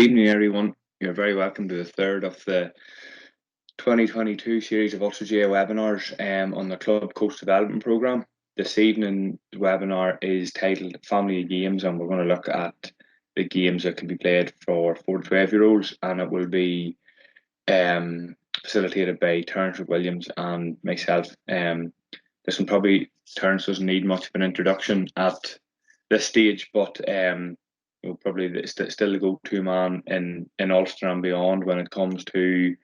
evening, everyone. You're very welcome to the third of the 2022 series of ulster.gaa webinars on the Club Coach Development Programme. This evening webinar is titled Family of Games, and we're going to look at the games that can be played for 4 to 12-year-olds, and it will be facilitated by Terence, McWilliams and myself. This one probably, Terence doesn't need much of an introduction at this stage, but probably still the go-to man in Ulster and beyond when it comes to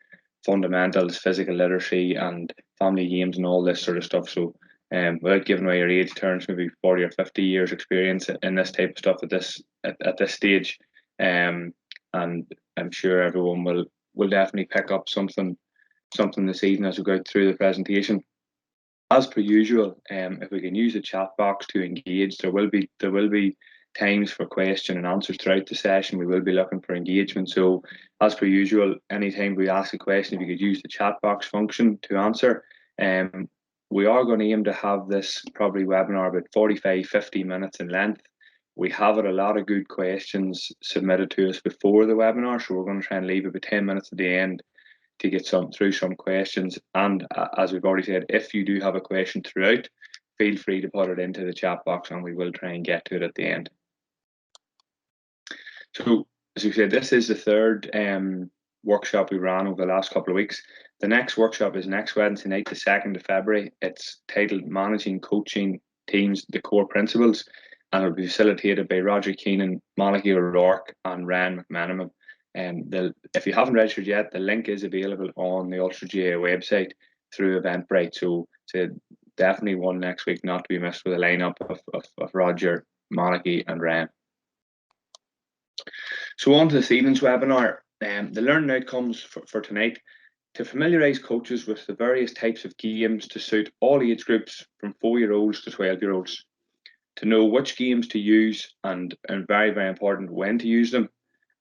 fundamentals, physical literacy and family games and all this sort of stuff. So without giving away your age, Terence maybe 40 or 50 years experience in this type of stuff at this stage. And I'm sure everyone will definitely pick up something this evening as we go through the presentation. As per usual, if we can use the chat box to engage, there will be times for question and answers throughout the session. We will be looking for engagement. So as per usual, anytime we ask a question, if you could use the chat box function to answer. We are going to aim to have this probably webinar about 45-50 minutes in length. We have had a lot of good questions submitted to us before the webinar, so we're going to try and leave about 10 minutes at the end to get through some questions. And as we've already said, if you do have a question throughout, feel free to put it into the chat box and we will try and get to it at the end. So, as we said, this is the third workshop we ran over the last couple of weeks. The next workshop is next Wednesday night, the 2nd of February. It's titled Managing Coaching Teams, the Core Principles, and it will be facilitated by Roger Keenan, Malachy O'Rourke and Ryan McManaman. If you haven't registered yet, the link is available on the ulster.gaa website through Eventbrite. So definitely one next week not to be missed with a lineup of Roger, Malachy and Ryan. So on to this evening's webinar. The learning outcomes for tonight: to familiarise coaches with the various types of games to suit all age groups from 4-year-olds to 12-year-olds. To know which games to use and very, very important, when to use them,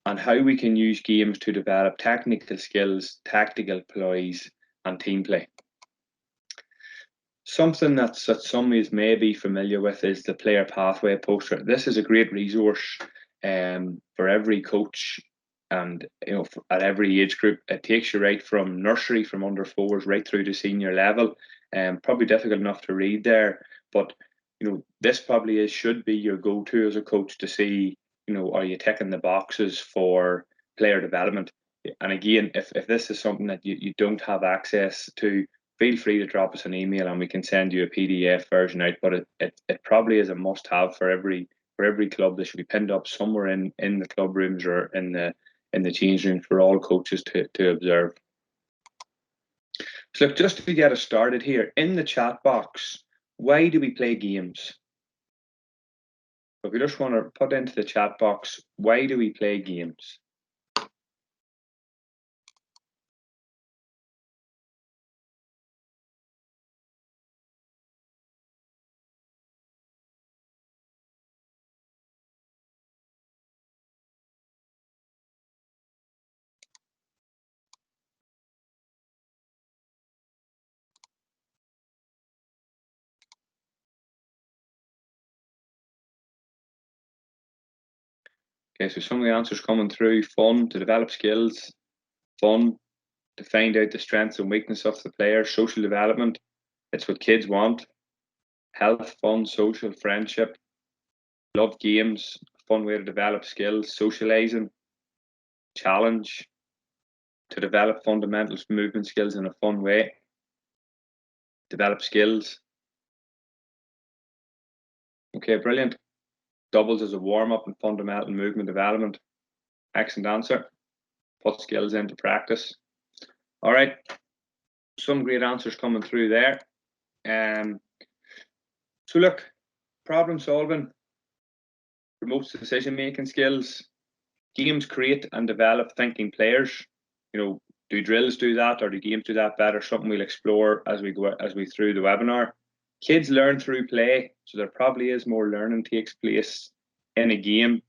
and how we can use games to develop technical skills, tactical ploys and team play. Something that some may be familiar with is the player pathway poster. This is a great resource for every coach and at every age group. It takes you right from nursery, from under 4s right through to senior level. Probably difficult enough to read there, but this probably should be your go-to as a coach to see, are you ticking the boxes for player development? And again, if this is something that you don't have access to, feel free to drop us an email and we can send you a PDF version out. But it probably is a must-have for every club. This should be pinned up somewhere in the club rooms or in the change room for all coaches to observe. So look, just to get us started here, in the chat box, why do we play games? If we just want to put into the chat box, why do we play games? Okay, so some of the answers coming through: fun, to develop skills; fun, to find out the strengths and weaknesses of the player; social development, it's what kids want; health, fun, social, friendship; love games, fun way to develop skills; socializing; challenge, to develop fundamentals, movement skills in a fun way; develop skills. Okay, brilliant. Doubles as a warm-up and fundamental movement development. Excellent answer. Put skills into practice. All right, some great answers coming through there. So look, problem solving promotes decision-making skills. Games create and develop thinking players. Do drills do that, or do games do that better? Something we'll explore as we through the webinar. Kids learn through play, so there probably is more learning takes place in a game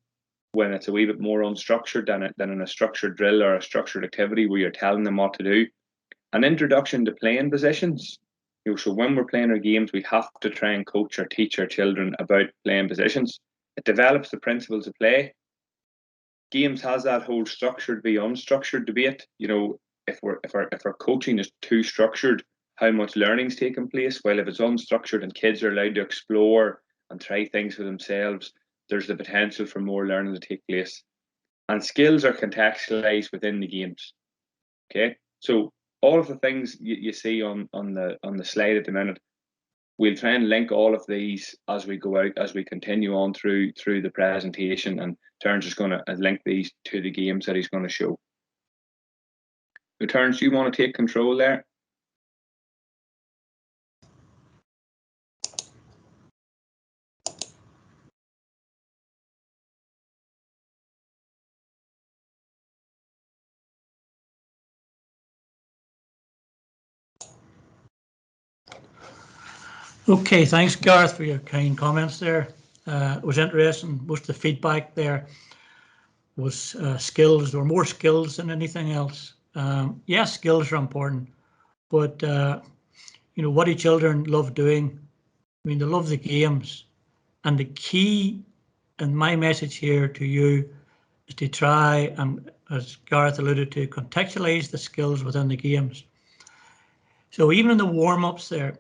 when it's a wee bit more unstructured than in a structured drill or a structured activity where you're telling them what to do. An introduction to playing positions. So when we're playing our games, we have to try and coach or teach our children about playing positions. It develops the principles of play. games has that whole structured v unstructured debate. You know, if our coaching is too structured, how much learning's taking place? While if it's unstructured and kids are allowed to explore and try things for themselves, there's the potential for more learning to take place. And skills are contextualized within the games. Okay, so all of the things you see on the slide at the minute, we'll try and link all of these as we go out, as we continue on through the presentation, and Terence is going to link these to the games that he's going to show. So Terence, you want to take control there? Okay, thanks Gareth for your kind comments there. It was interesting. Most of the feedback there was skills. There were more skills than anything else. Yes, skills are important, but you know, what do children love doing? I mean, they love the games, and the key, and my message here to you, is to try and, as Gareth alluded to, contextualize the skills within the games. So even in the warm-ups there,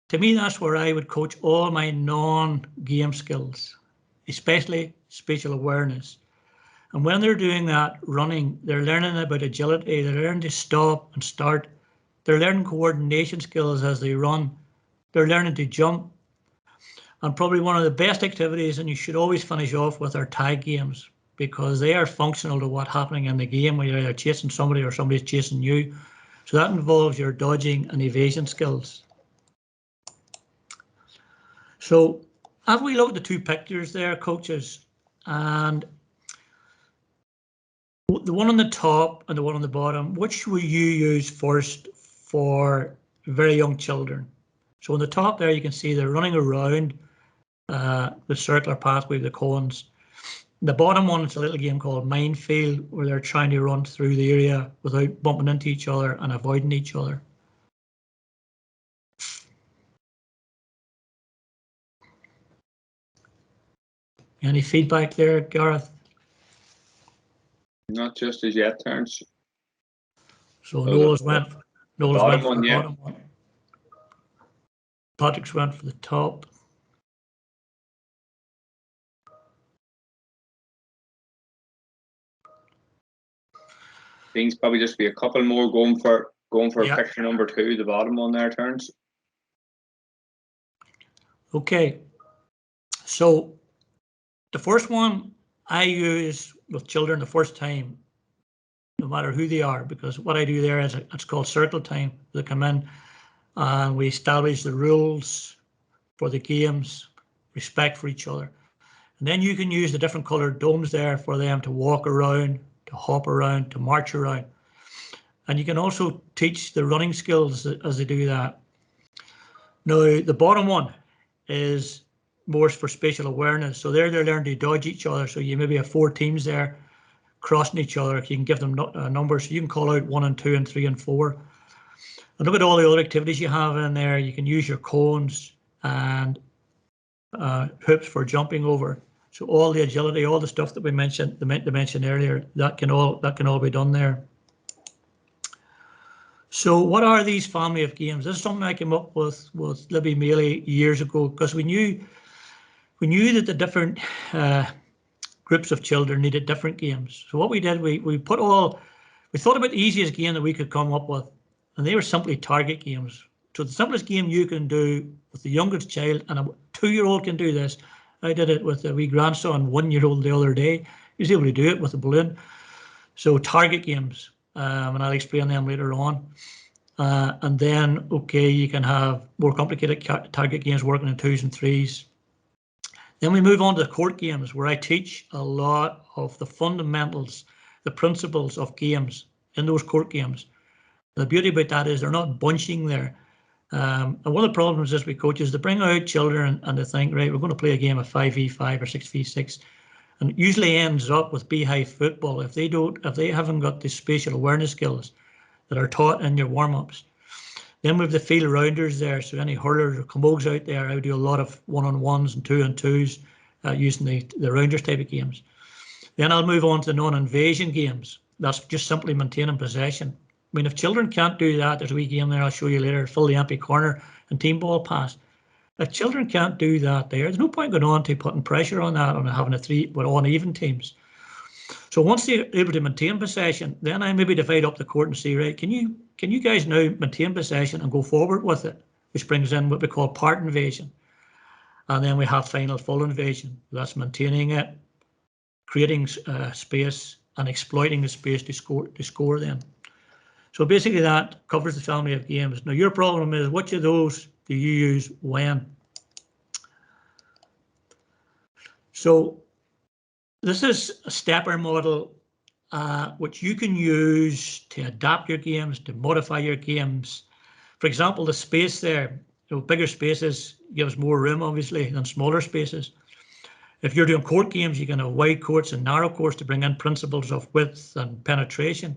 to me, that's where I would coach all my non-game skills, especially spatial awareness. And when they're doing that running, they're learning about agility, they're learning to stop and start, they're learning coordination skills as they run, they're learning to jump. And probably one of the best activities, and you should always finish off with, our tag games, because they are functional to what's happening in the game, where you're either chasing somebody or somebody's chasing you. So that involves your dodging and evasion skills. So have we looked at the two pictures there, coaches, and the one on the top and the one on the bottom, which will you use first for very young children? So on the top there, you can see they're running around the circular pathway, the cones. The bottom one is a little game called Minefield, where they're trying to run through the area without bumping into each other and avoiding each other. Any feedback there, Gareth? Not just as yet, Terence. So Noel's went for the bottom one. Patrick's went for the top. Things probably just be a couple more going for picture number 2, the bottom one there, Terence. Okay, so the first one I use with children the first time, no matter who they are, because what I do there is it's called circle time. They come in and we establish the rules for the games, respect for each other. And then you can use the different coloured domes there for them to walk around, to hop around, to march around. And you can also teach the running skills as they do that. Now, the bottom one is more for spatial awareness. So there they're learning to dodge each other. So you maybe have 4 teams there crossing each other. You can give them numbers. So you can call out 1 and 2 and 3 and 4. And look at all the other activities you have in there. You can use your cones and hoops for jumping over. So all the agility, all the stuff that we mentioned, mentioned earlier, that can all be done there. So what are these family of games? This is something I came up with Libby Mealy years ago, because we knew that the different groups of children needed different games. So what we did, we thought about the easiest game that we could come up with, and they were simply target games. So the simplest game you can do with the youngest child, and a 2-year-old can do this. I did it with a wee grandson, 1-year-old, the other day. He was able to do it with a balloon. So target games, and I'll explain them later on. And then, okay, you can have more complicated target games working in 2s and 3s. Then we move on to the court games, where I teach a lot of the fundamentals, the principles of games in those court games. The beauty about that is they're not bunching there. And one of the problems is with coaches, they bring out children and they think, right, we're going to play a game of 5v5 or 6v6, and it usually ends up with beehive football if they haven't got the spatial awareness skills that are taught in your warm-ups. Then we have the field rounders there, so any hurlers or camogues out there, I would do a lot of 1-on-1s and 2-on-2s using the rounders type of games. Then I'll move on to non-invasion games. That's just simply maintaining possession. I mean, if children can't do that, there's a wee game there I'll show you later, fill the empty corner and team ball pass. If children can't do that there's no point going on to putting pressure on that and having a 3 with all even teams. So once they're able to maintain possession, then I maybe divide up the court and say, right, can you guys now maintain possession and go forward with it, which brings in what we call part invasion. And then we have final full invasion. That's maintaining it, creating space and exploiting the space to score then. So basically that covers the family of games. Now your problem is, which of those do you use when? So this is a stepper model which you can use to adapt your games, to modify your games. For example, the space there, bigger spaces gives more room obviously than smaller spaces. If you're doing court games, you can have wide courts and narrow courts to bring in principles of width and penetration.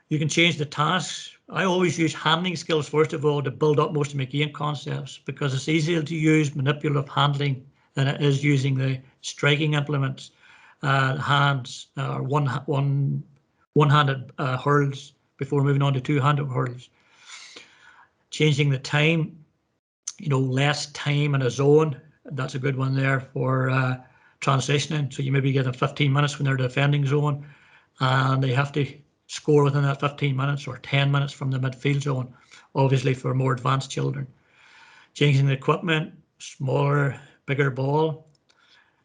You can change the tasks. I always use handling skills first of all to build up most of my game concepts, because it's easier to use manipulative handling than it is using the striking implements, hands, or one-handed hurls before moving on to two-handed hurls. Changing the time, less time in a zone. That's a good one there for transitioning. So you maybe get 15 minutes when they're defending zone and they have to score within that 15 minutes or 10 minutes from the midfield zone, obviously for more advanced children. Changing the equipment, smaller, bigger ball.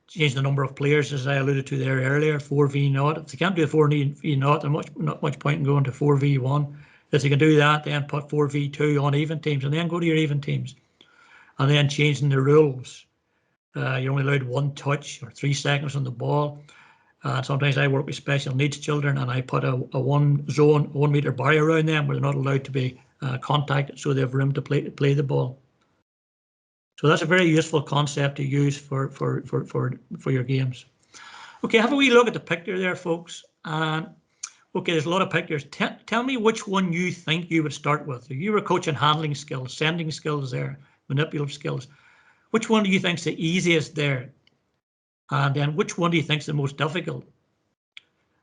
Change the number of players, as I alluded to there earlier, 4v0. If they can't do a 4v0, there's not much point in going to 4v1. If they can do that, then put 4v2 on even teams and then go to your even teams. And then changing the rules. You're only allowed 1 touch or 3 seconds on the ball. Sometimes I work with special needs children and I put a 1 meter barrier around them where they're not allowed to be contacted, so they have room to play the ball. So that's a very useful concept to use for your games. Okay, have a wee look at the picture there, folks. Okay, there's a lot of pictures. Tell me which one you think you would start with. If you were coaching handling skills, sending skills there, manipulative skills, which one do you think is the easiest there? And then which one do you think is the most difficult?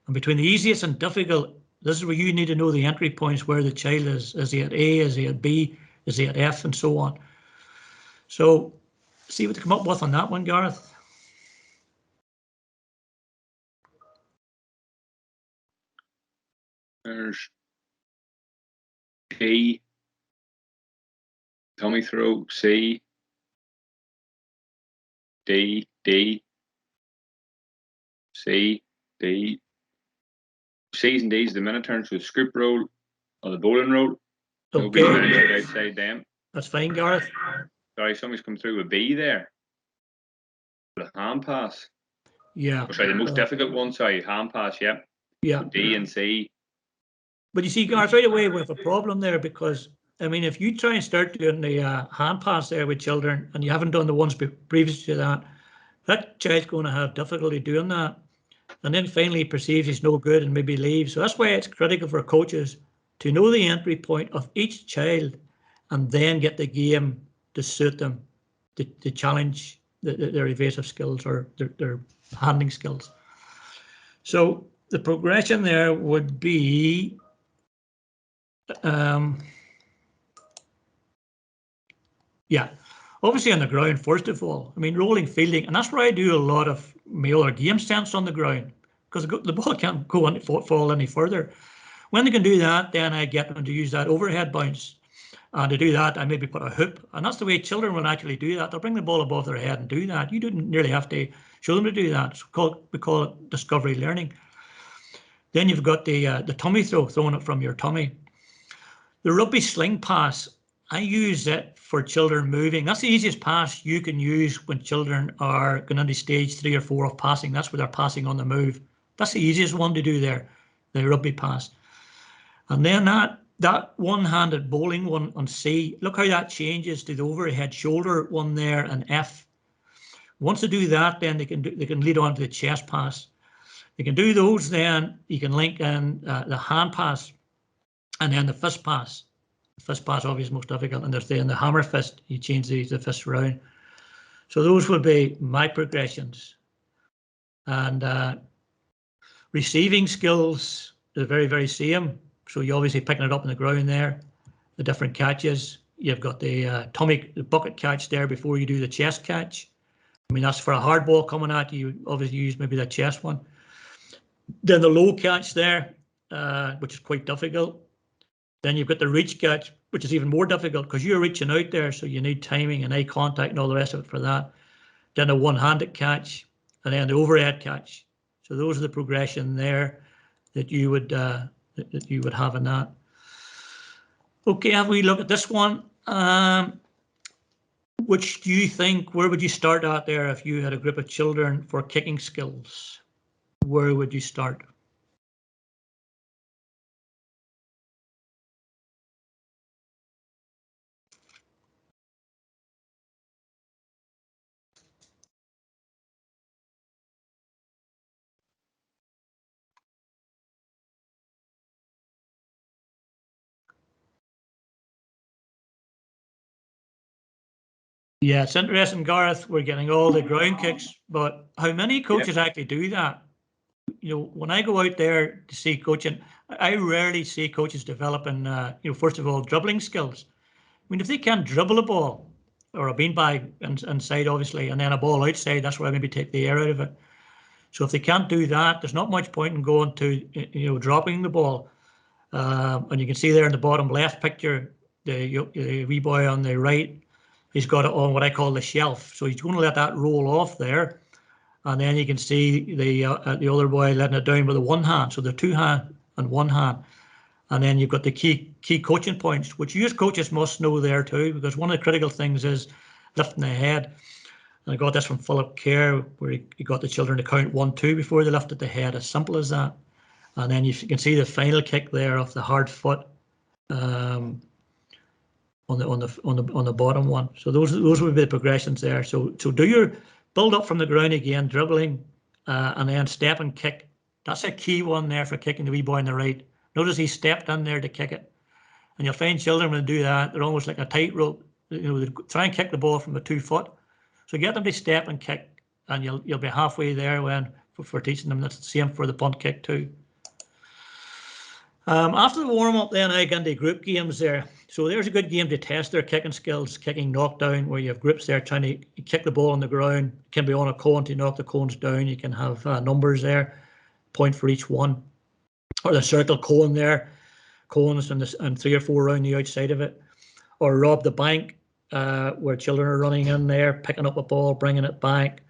And between the easiest and difficult, this is where you need to know the entry points, where the child is. Is he at A, is he at B, is he at F, and so on. So see what to come up with on that one, Gareth. There's D, tummy throw, C, D, C, D. C's and D's the minute turns with scoop roll or the bowling roll. Okay. Nobody outside them. That's fine, Gareth. Sorry, somebody's come through with B there. With a hand pass. Yeah. Or sorry, the most difficult one, sorry, hand pass, yeah. Yeah. D and C. But you see, Gareth, right away we have a problem there, because I mean, if you try and start doing the hand pass there with children and you haven't done the ones previous to that, that child's going to have difficulty doing that. And then finally perceives he's no good and maybe leaves. So that's why it's critical for coaches to know the entry point of each child and then get the game to suit them, to challenge their evasive skills or their handling skills. So the progression there would be yeah, obviously on the ground first of all. I mean, rolling, fielding, and that's where I do a lot of my other game sense on the ground, because the ball can't go on fall any further. When they can do that, then I get them to use that overhead bounce. And to do that, I maybe put a hoop, and that's the way children will actually do that. They'll bring the ball above their head and do that. You don't nearly have to show them to do that. We call it discovery learning. Then you've got the tummy throw, throwing it from your tummy. The rugby sling pass, I use it for children moving. That's the easiest pass you can use when children are going into stage 3 or 4 of passing. That's where they're passing on the move. That's the easiest one to do there, the rugby pass. And then that one-handed bowling one on C, look how that changes to the overhead shoulder one there and F. Once they do that, then they can lead on to the chest pass. They can do those, then you can link in the hand pass and then the fist pass. The fist pass obviously is most difficult, and there's the hammer fist. You change the fist around. So those would be my progressions. And receiving skills is very, very same. So you're obviously picking it up in the ground there, the different catches. You've got the bucket catch there before you do the chest catch. I mean, that's for a hard ball coming at you. You obviously use maybe the chest one. Then the low catch there, which is quite difficult. Then you've got the reach catch, which is even more difficult because you're reaching out there, so you need timing and eye contact and all the rest of it for that. Then the one-handed catch, and then the overhead catch. So those are the progression there that you would have in that. Okay, have we look at this one? Which do you think? Where would you start out there if you had a group of children for kicking skills? Where would you start? Yeah, it's interesting, Gareth. We're getting all the ground kicks, but how many coaches actually do that? You know, when I go out there to see coaching, I rarely see coaches developing, first of all, dribbling skills. I mean, if they can't dribble a ball or a beanbag inside, obviously, and then a ball outside, that's where I maybe take the air out of it. So if they can't do that, there's not much point in going to, dropping the ball. And you can see there in the bottom left picture, the wee boy on the right, he's got it on what I call the shelf. So he's going to let that roll off there. And then you can see the other boy letting it down with the one hand. So the two hand and one hand. And then you've got the key coaching points, which you as coaches must know there too, because one of the critical things is lifting the head. And I got this from Philip Kerr, where he got the children to count 1, 2 before they lifted the head. As simple as that. And then you can see the final kick there of the hard foot on the bottom one. So those would be the progressions there. So do your build up from the ground again, dribbling, and then step and kick. That's a key one there for kicking the wee boy on the right. Notice he stepped in there to kick it. And you'll find children when they do that, they're almost like a tightrope. They try and kick the ball from the 2 foot. So get them to step and kick, and you'll be halfway there for teaching them. That's the same for the punt kick too. After the warm-up, then I get into group games there. So there's a good game to test their kicking skills, kicking knockdown, where you have groups there trying to kick the ball on the ground. It can be on a cone to knock the cones down. You can have numbers there, point for each one. Or the circle cone there, cones and 3 or 4 around the outside of it. Or rob the bank, where children are running in there, picking up a ball, bringing it back.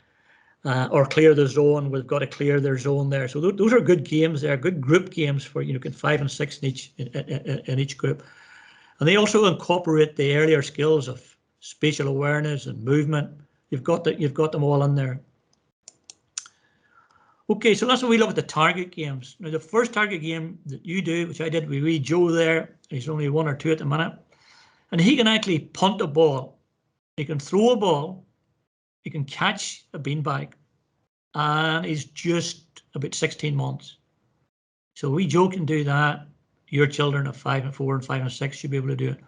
Or clear the zone. We've got to clear their zone there. So those are good games there, good group games for 5 and 6 in each group. And they also incorporate the earlier skills of spatial awareness and movement. You've got them all in there. Okay, so let's have a look at the target games. Now the first target game that you do, which I did with wee Joe there, he's only 1 or 2 at the minute, and he can actually punt a ball. He can throw a ball. He can catch a beanbag, and he's just about 16 months. So wee Joe can do that. Your children of 5 and 4 and 5 and 6 should be able to do it.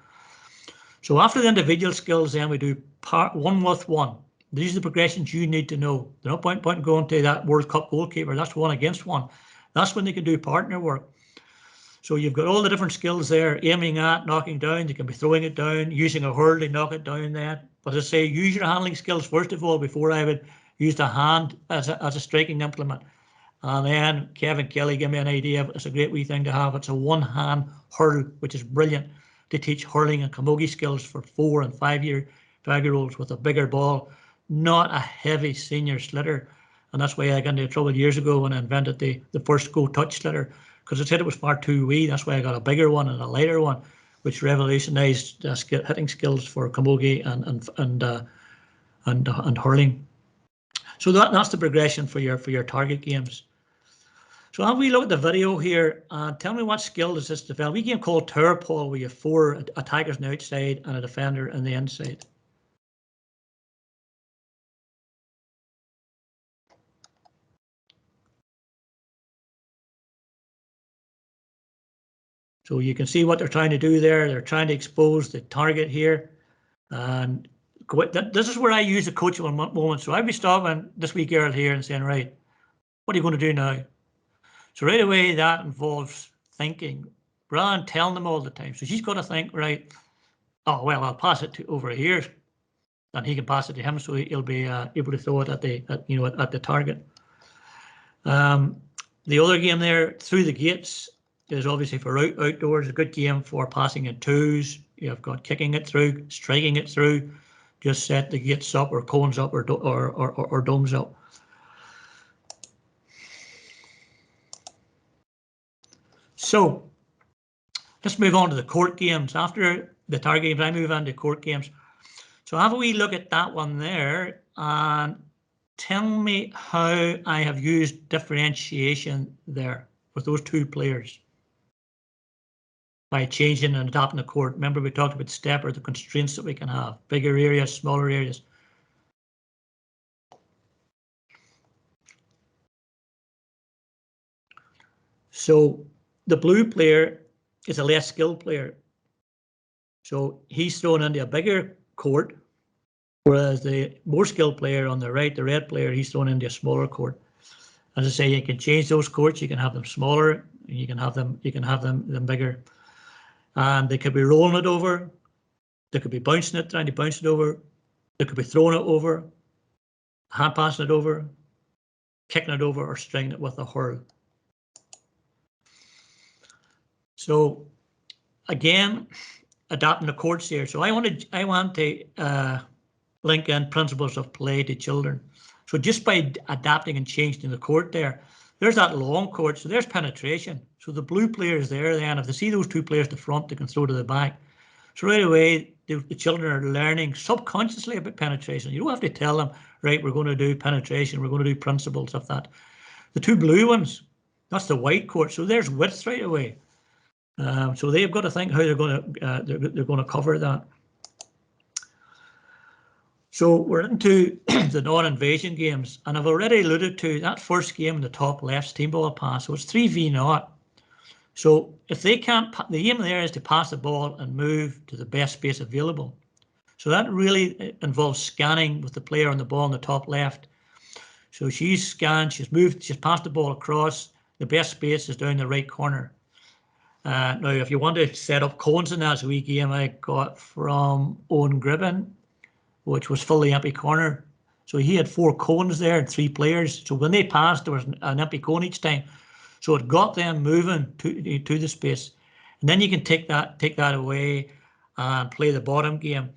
So after the individual skills, then we do part 1 with 1. These are the progressions you need to know. There's no point in going to that World Cup goalkeeper. That's 1 against 1. That's when they can do partner work. So you've got all the different skills there, aiming at, knocking down. You can be throwing it down, using a hurl to knock it down there. But as I say, use your handling skills first of all before I would use the hand as a striking implement. And then Kevin Kelly gave me an idea. It's a great wee thing to have. It's a 1-hand hurl, which is brilliant to teach hurling and camogie skills for 4 and 5-year-olds with a bigger ball, not a heavy senior slitter. And that's why I got into trouble years ago when I invented the first go touch slitter, because I said it was far too wee. That's why I got a bigger one and a lighter one, which revolutionized hitting skills for camogie and hurling. So that's the progression for your target games. So have we look at the video here and tell me what skill does this develop? We game called Tower Paul, where you have 4 attackers on the outside and a defender on the inside. So you can see what they're trying to do there. They're trying to expose the target here. And this is where I use the coachable moment. So I'd be stopping this week, Garreth, here and saying, right, What are you going to do now? So right away, that involves thinking rather than telling them all the time. So she's got to think, right, oh, well, I'll pass it to over here, and he can pass it to him, so he'll be able to throw it at the target. The other game there, Through the Gates, is obviously for outdoors, a good game for passing in twos. You've got kicking it through, striking it through, just set the gates up or cones up or domes up. So let's move on to the court games. After the target games, I move on to court games. So have a wee look at that one there and tell me how I have used differentiation there with those two players by changing and adapting the court. Remember, we talked about step or the constraints that we can have, bigger areas, smaller areas. So the blue player is a less skilled player. So he's thrown into a bigger court, whereas the more skilled player on the right, the red player, he's thrown into a smaller court. As I say, you can change those courts. You can have them smaller. You can have them bigger. And they could be rolling it over. They could be bouncing it, trying to bounce it over. They could be throwing it over, hand passing it over, kicking it over, or stringing it with a hurl. So again, adapting the courts here. So I want to link in principles of play to children. So just by adapting and changing the court there's that long court, so there's penetration. So the blue player is there then. If they see those two players at the front, they can throw to the back. So right away, the children are learning subconsciously about penetration. You don't have to tell them, right, we're going to do penetration, we're going to do principles of that. The two blue ones, that's the white court, so there's width right away. So they've got to think how they're going to cover that. So we're into the non-invasion games, and I've already alluded to that first game in the top left, team ball pass. So it's 3v0. So if they can't, the aim there is to pass the ball and move to the best space available. So that really involves scanning with the player on the ball in the top left. So she's scanned, she's moved, she's passed the ball across. The best space is down the right corner. Now, if you want to set up cones in that, a wee game I got from Owen Gribben, which was fully empty corner. So he had 4 cones there and 3 players. So when they passed, there was an empty cone each time. So it got them moving to the space. And then you can take that away and play the bottom game,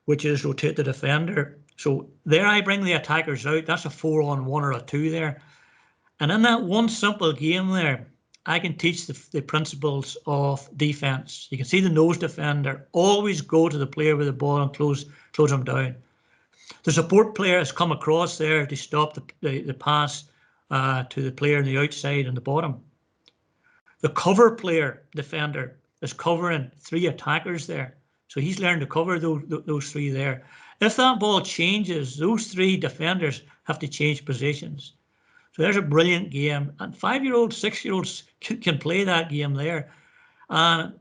which is rotate the defender. So there I bring the attackers out. That's a 4-on-1 or a 2 there. And in that one simple game there, I can teach the principles of defense. You can see the nose defender always go to the player with the ball and close them down. The support player has come across there to stop the pass to the player on the outside and the bottom. The cover player, defender, is covering 3 attackers there. So he's learned to cover those 3 there. If that ball changes, those 3 defenders have to change positions. So there's a brilliant game, and 5-year-olds, 6-year-olds can play that game there. And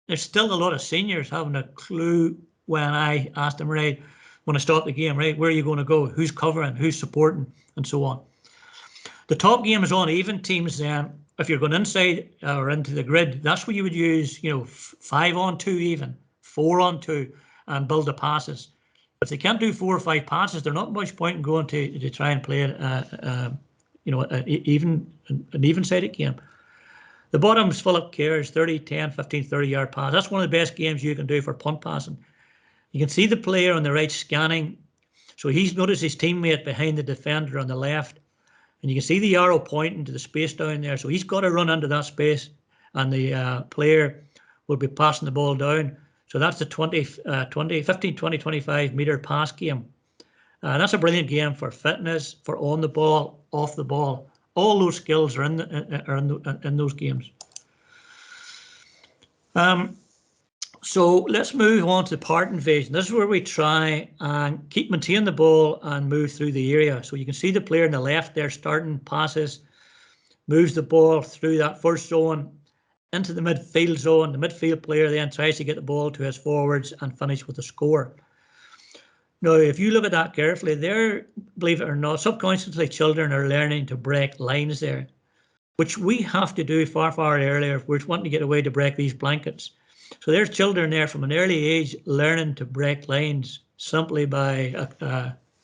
there's still a lot of seniors having a clue when I ask them, right, when I start the game, right, where are you going to go? Who's covering? Who's supporting? And so on. The top game is on even teams then. If you're going inside or into the grid, that's where you would use, 5-on-2 even, 4-on-2, and build the passes. If they can't do 4 or 5 passes, there's not much point in going to try and play it. An even-sided game. The bottom is Philip Kerr's 30, 10, 15, 30-yard pass. That's one of the best games you can do for punt passing. You can see the player on the right scanning. So he's noticed his teammate behind the defender on the left. And you can see the arrow pointing to the space down there. So he's got to run into that space, and the player will be passing the ball down. So that's the 15, 20, 25 meter pass game. That's a brilliant game for fitness, for on the ball, off the ball. All those skills are in those games. So let's move on to part invasion. This is where we try and maintain the ball and move through the area. So you can see the player on the left there starting passes, moves the ball through that first zone into the midfield zone. The midfield player then tries to get the ball to his forwards and finish with a score. Now, if you look at that carefully, there, believe it or not, subconsciously children are learning to break lines there, which we have to do far, far earlier if we're wanting to get away to break these blankets. So there's children there from an early age learning to break lines simply by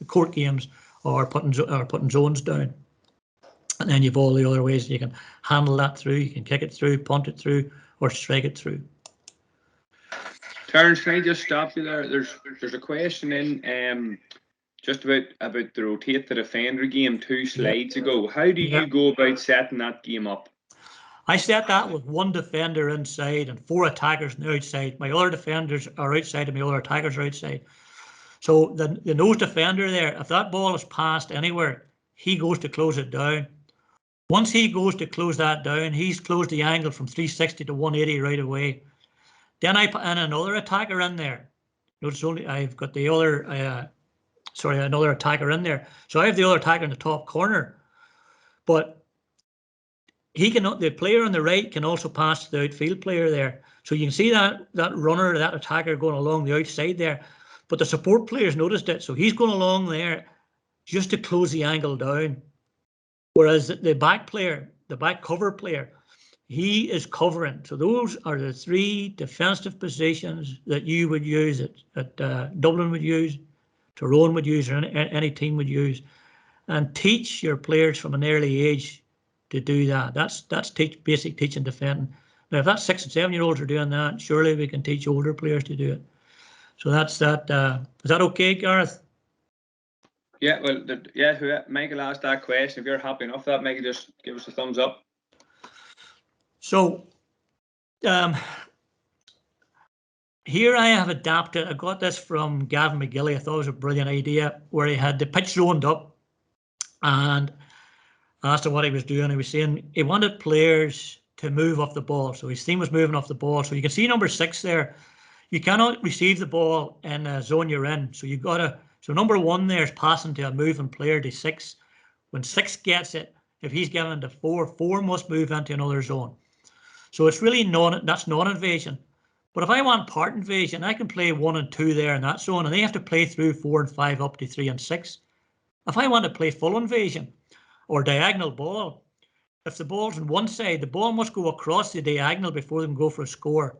court games or putting zones down. And then you've all the other ways you can handle that through. You can kick it through, punt it through, or strike it through. Terence, can I just stop you there? There's a question in just about the rotate the defender game 2 slides ago. How do you go about setting that game up? I set that with 1 defender inside and 4 attackers on the outside. My other defenders are outside and my other attackers are outside. So the nose defender there, if that ball is passed anywhere, he goes to close it down. Once he goes to close that down, he's closed the angle from 360 to 180 right away. Then I put in another attacker in there. Notice only I've got the other, another attacker in there. So I have the other attacker in the top corner, but the player on the right can also pass to the outfield player there. So you can see that runner, that attacker going along the outside there, but the support players noticed it. So he's going along there just to close the angle down. Whereas the back player, the back cover player, he is covering. So those are the 3 defensive positions that you would use, that Dublin would use, Tyrone would use, or any team would use, and teach your players from an early age to do that. That's basic teaching defending. Now, if that's 6 and 7-year-olds are doing that, surely we can teach older players to do it. So that's that. Is that okay, Gareth? Yeah, well, Michael asked that question. If you're happy enough with that, Michael, just give us a thumbs up. So here I have adapted. I got this from Gavin McGilly. I thought it was a brilliant idea, where he had the pitch zoned up, and asked him what he was doing. He was saying he wanted players to move off the ball. So his team was moving off the ball. So you can see number 6 there. You cannot receive the ball in a zone you're in. So you've got to. So number 1 there is passing to a moving player to 6. When 6 gets it, if he's given it to 4, 4 must move into another zone. So it's really that's non-invasion. But if I want part invasion, I can play 1 and 2 there in that zone, and they have to play through 4 and 5 up to 3 and 6. If I want to play full invasion or diagonal ball, if the ball's on one side, the ball must go across the diagonal before they can go for a score.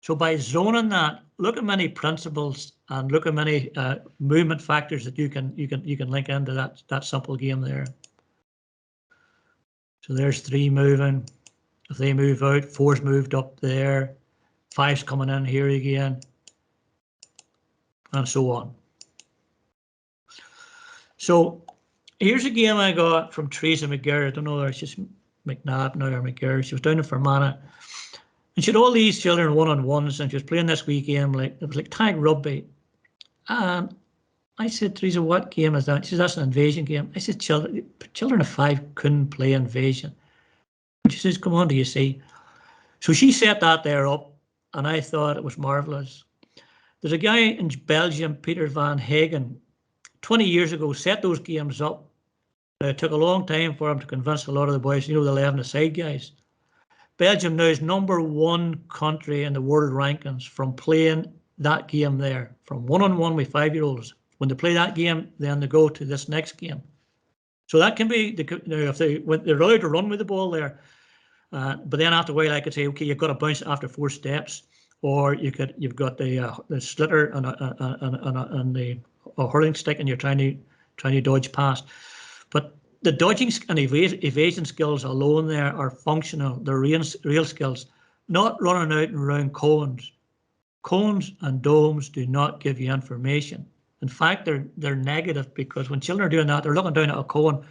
So by zoning that, look at many principles and look at many movement factors that you can link into that simple game there. So there's 3 moving. If they move out, 4's moved up there, 5's coming in here again, and so on. So here's a game I got from Teresa McGarrett. I don't know, it's just McNabb now or McGarrett. She was down in Fermanagh. And she had all these children one-on-ones, and she was playing this wee game, it was like tag rugby. And I said, Teresa, what game is that? She says, that's an invasion game. I said, children of 5 couldn't play invasion. And she says, come on, do you see? So she set that there up, and I thought it was marvellous. There's a guy in Belgium, Peter Van Hagen, 20 years ago, set those games up. It took a long time for him to convince a lot of the boys, the 11-a-side guys. Belgium now is #1 country in the world rankings from playing that game there, from one-on-one with 5-year-olds. When they play that game, then they go to this next game. So that can be, if they're allowed to run with the ball there, but then after a while I could say, okay, you've got to bounce after 4 steps, or you've got the slitter and the hurling stick, and you're trying to dodge past. But the dodging and evasion skills alone there are functional. They're real skills, not running out and around cones. Cones and domes do not give you information. In fact, they're negative, because when children are doing that, they're looking down at a cone.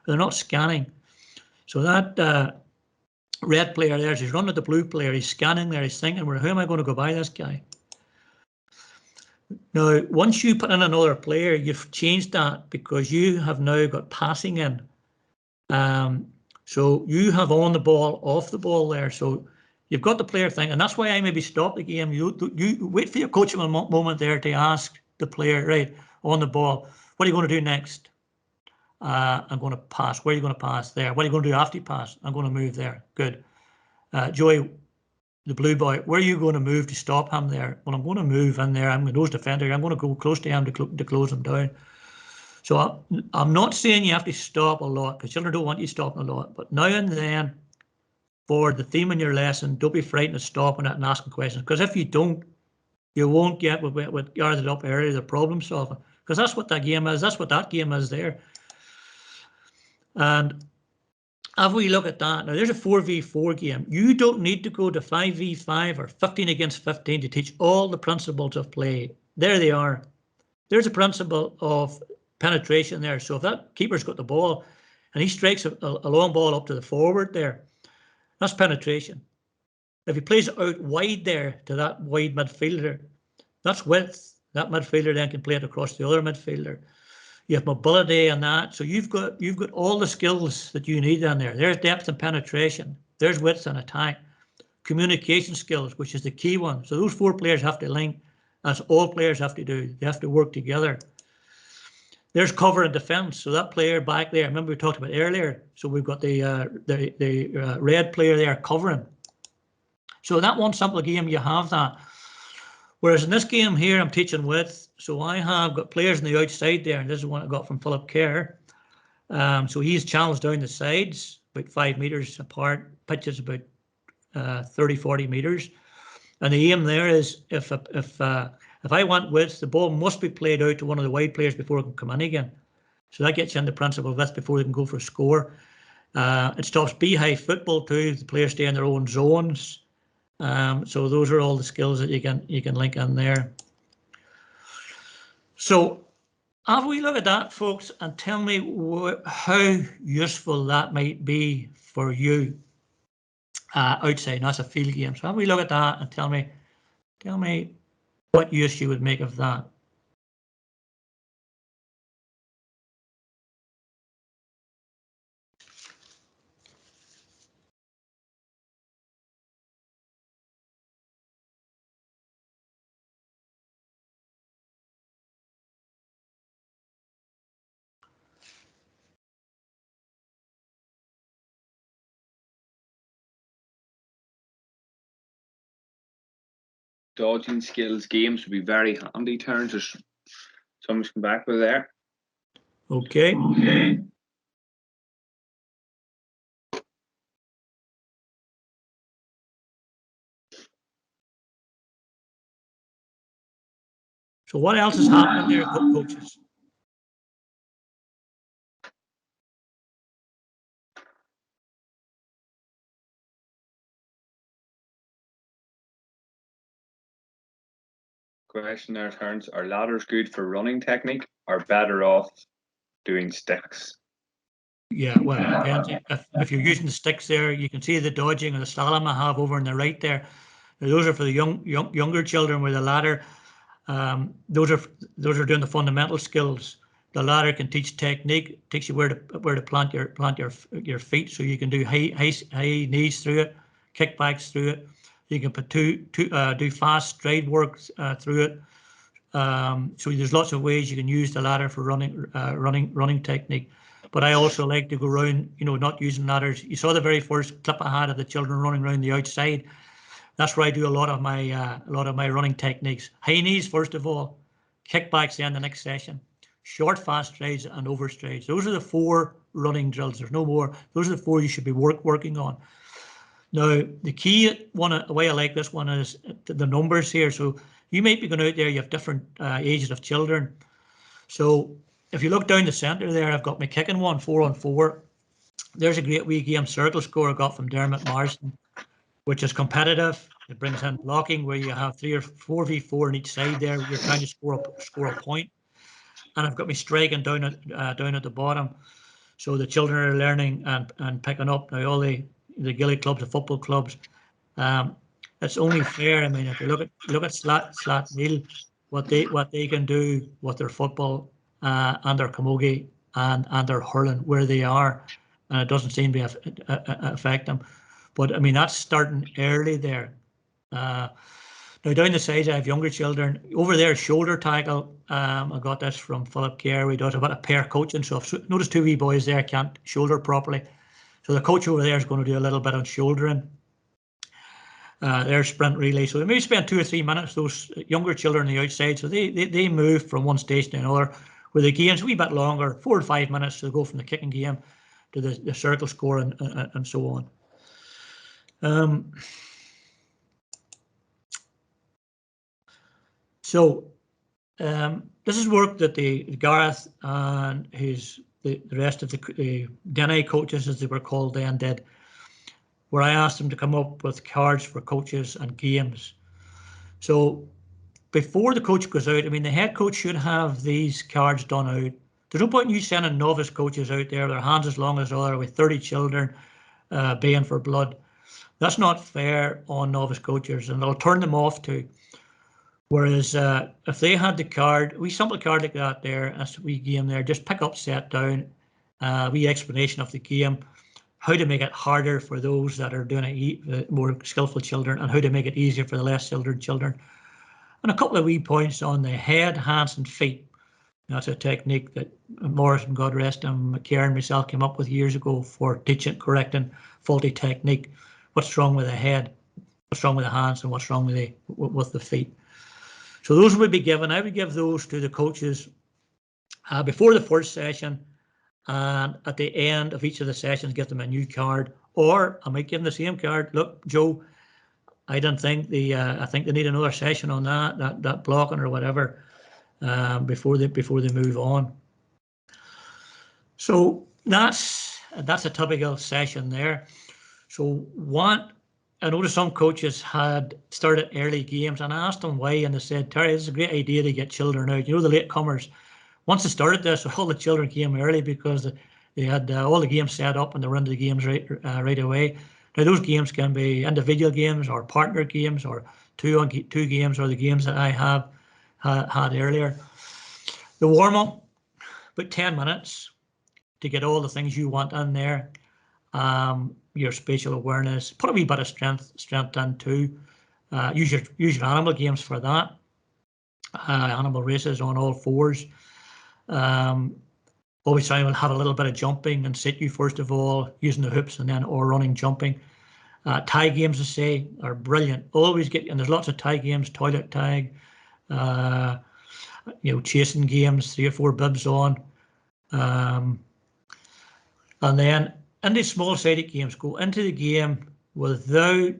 They're not scanning. So that red player there, he's running at the blue player. He's scanning there. He's thinking, well, how am I going to go by this guy? Now, once you put in another player, you've changed that, because you have now got passing in. So you have on the ball, off the ball there. So you've got the player thing, and that's why I maybe stop the game. You wait for your coaching moment there to ask the player, right, on the ball, what are you going to do next? I'm going to pass. Where are you going to pass? There. What are you going to do after you pass? I'm going to move there. Good. Joey, the blue boy, where are you going to move to stop him there? Well, I'm going to move in there. I'm those defender. I'm going to go close to him to close him down. So I'm not saying you have to stop a lot, because children don't want you stopping a lot. But now and then, for the theme in your lesson, don't be frightened of stopping it and asking questions. Because if you don't, you won't get what gathered up earlier, the problem solving. Because that's what that game is. That's what that game is there. And if we look at that, now there's a 4v4 game. You don't need to go to 5v5 or 15 against 15 to teach all the principles of play. There they are. There's a principle of penetration there. So if that keeper's got the ball and he strikes a long ball up to the forward there, that's penetration. If he plays it out wide there to that wide midfielder, that's width. That midfielder then can play it across the other midfielder. You have mobility and that. So you've got all the skills that you need in there. There's depth and penetration. There's width and attack. Communication skills, which is the key one. So those 4 players have to link. That's all players have to do. They have to work together. There's cover and defense. So that player back there, remember we talked about earlier. So we've got the red player there covering. So that one simple game, you have that. Whereas in this game here, I'm teaching width. So I have got players on the outside there, and this is one I got from Philip Kerr. So he's challenged down the sides, about 5 meters apart. Pitch is about 30, 40 meters. And the aim there is if I want width, the ball must be played out to one of the wide players before it can come in again. So that gets in the principle of width before they can go for a score. It stops beehive football too. The players stay in their own zones. So those are all the skills that you can link in there. So have we look at that, folks, and tell me how useful that might be for you outside. That's a field game. So have we look at that and tell me what use you would make of that. Dodging skills games would be very handy, Terence. There's someone's come back with there. Okay. So what else is happening there, coaches? Question there, Terence. Are ladders good for running technique, or better off doing sticks? Yeah, well, it depends. If you're using the sticks there, you can see the dodging and the slalom I have over on the right there. Those are for the younger children with the ladder. Those are doing the fundamental skills. The ladder can teach technique, teach you where to plant your feet, so you can do high knees through it, kickbacks through it. You can put do fast stride work through it. So there's lots of ways you can use the ladder for running technique. But I also like to go around, not using ladders. You saw the very first clip I had of the children running around the outside. That's where I do a lot of my running techniques. High knees first of all, kickbacks then the next session, short fast strides and over strides. Those are the 4 running drills. There's no more. Those are the 4 you should be working on. Now the key one, the way I like this one is the numbers here. So you might be going out there. You have different ages of children. So if you look down the centre there, I've got my kicking one, 4-on-4. There's a great wee game circle score I got from Dermot Marston, which is competitive. It brings in blocking where you have 3 or 4v4 on each side there. You're trying to score a point. And I've got me striking down at the bottom. So the children are learning and picking up now all the gilly clubs, the football clubs. It's only fair. I mean, if you look at Slat Neil, what they can do with their football and their camogie and their hurling where they are, and it doesn't seem to affect them. But I mean, that's starting early there. Now down the sides, I have younger children. Over there, shoulder tackle. I got this from Philip Kerr. He does a bit of pair coaching. So I've noticed 2 wee boys there can't shoulder properly. So the coach over there is going to do a little bit on shouldering. their sprint relay. So they maybe spend 2 or 3 minutes, those younger children on the outside. So they move from one station to another, where the game's a wee bit longer, 4 or 5 minutes to go from the kicking game to the circle score and so on. This is work that the Garreth and the rest of the DNA coaches, as they were called then, did, where I asked them to come up with cards for coaches and games. So before the coach goes out, I mean, the head coach should have these cards done out. There's no point in you sending novice coaches out there, their hands as long as the other, with 30 children baying for blood. That's not fair on novice coaches, and they'll turn them off too. Whereas if they had the card, we simple card like that there, that's a wee game there, just pick up, set down, wee explanation of the game, how to make it harder for those that are doing it, more skillful children, and how to make it easier for the less skilled children. And a couple of wee points on the head, hands and feet. That's a technique that Morris, and God rest him, Karen and myself came up with years ago for teaching, correcting faulty technique. What's wrong with the head? What's wrong with the hands? And what's wrong with the feet? So those would be given. I would give those to the coaches before the first session, and at the end of each of the sessions, give them a new card, or I might give them the same card. Look, Joe, I don't think I think they need another session on that blocking or whatever before they move on. So that's a typical session there. So I noticed some coaches had started early games, and I asked them why, and they said, Terry, it's a great idea to get children out. You know, the latecomers, once they started this, all the children came early because they had all the games set up and they were into the games right away. Now, those games can be individual games or partner games or two games, or the games that I had earlier. The warm-up, about 10 minutes to get all the things you want in there. Your spatial awareness, put a wee bit of strength in too. Use your animal games for that. Animal races on all fours. Always try and have a little bit of jumping and sit you first of all, using the hoops, and then or running, jumping. Tag games, I say, are brilliant. Always and there's lots of tag games, toilet tag, chasing games, 3 or 4 bibs on. And then in these small-sided games, go into the game without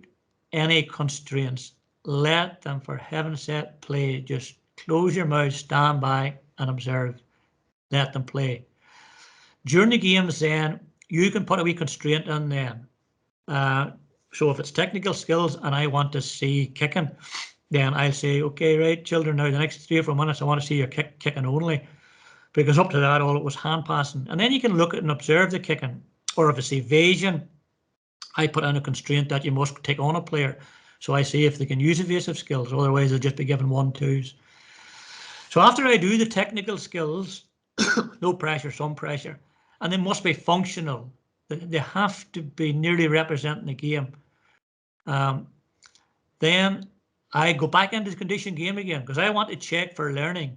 any constraints. Let them, for heaven's sake, play. Just close your mouth, stand by, and observe. Let them play. During the games, then, you can put a wee constraint in then. So if it's technical skills and I want to see kicking, then I'll say, okay, right, children, now the next 3 or 4 minutes, I want to see your kicking only. Because up to that, all it was hand passing. And then you can look at and observe the kicking. Or if it's evasion, I put in a constraint that you must take on a player. So I see if they can use evasive skills, otherwise they'll just be given 1-2s. So after I do the technical skills, no pressure, some pressure, and they must be functional. They have to be nearly representing the game. Then I go back into the condition game again, because I want to check for learning.